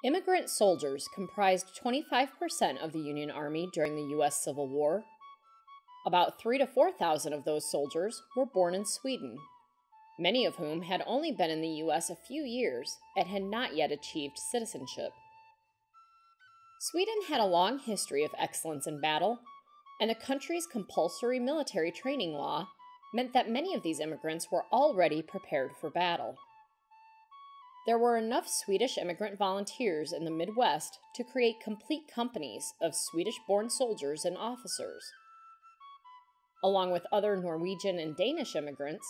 Immigrant soldiers comprised 25% of the Union Army during the U.S. Civil War. About 3,000 to 4,000 of those soldiers were born in Sweden, many of whom had only been in the U.S. a few years and had not yet achieved citizenship. Sweden had a long history of excellence in battle, and the country's compulsory military training law meant that many of these immigrants were already prepared for battle. There were enough Swedish immigrant volunteers in the Midwest to create complete companies of Swedish-born soldiers and officers. Along with other Norwegian and Danish immigrants,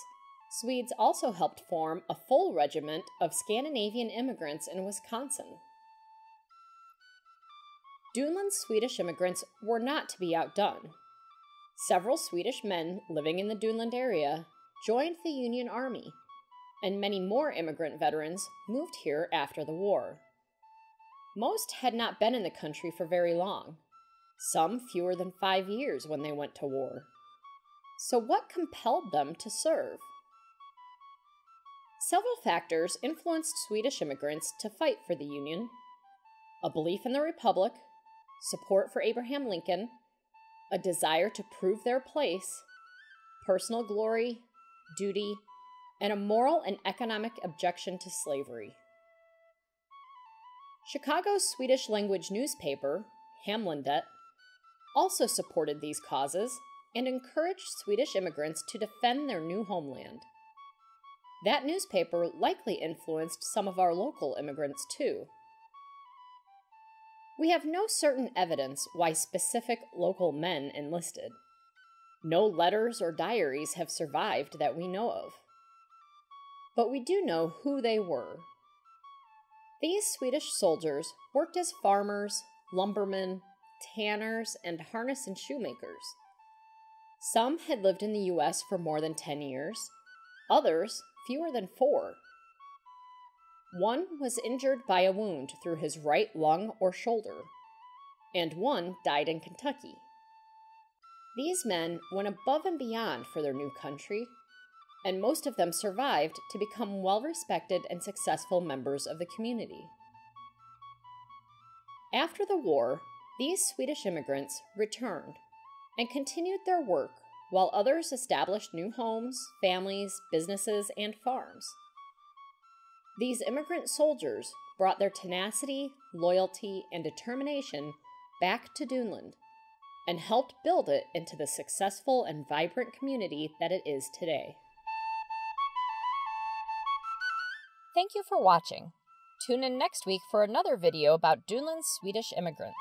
Swedes also helped form a full regiment of Scandinavian immigrants in Wisconsin. Duneland's Swedish immigrants were not to be outdone. Several Swedish men living in the Duneland area joined the Union Army, and many more immigrant veterans moved here after the war. Most had not been in the country for very long, some fewer than 5 years when they went to war. So what compelled them to serve? Several factors influenced Swedish immigrants to fight for the Union: a belief in the Republic, support for Abraham Lincoln, a desire to prove their place, personal glory, duty, and a moral and economic objection to slavery. Chicago's Swedish-language newspaper, Hemlandet, also supported these causes and encouraged Swedish immigrants to defend their new homeland. That newspaper likely influenced some of our local immigrants too. We have no certain evidence why specific local men enlisted. No letters or diaries have survived that we know of. But we do know who they were. These Swedish soldiers worked as farmers, lumbermen, tanners, and harness and shoemakers. Some had lived in the U.S. for more than 10 years, others fewer than 4. One was injured by a wound through his right lung or shoulder, and one died in Kentucky. These men went above and beyond for their new country, and most of them survived to become well-respected and successful members of the community. After the war, these Swedish immigrants returned and continued their work while others established new homes, families, businesses, and farms. These immigrant soldiers brought their tenacity, loyalty, and determination back to Duneland and helped build it into the successful and vibrant community that it is today. Thank you for watching. Tune in next week for another video about Duneland's Swedish immigrants.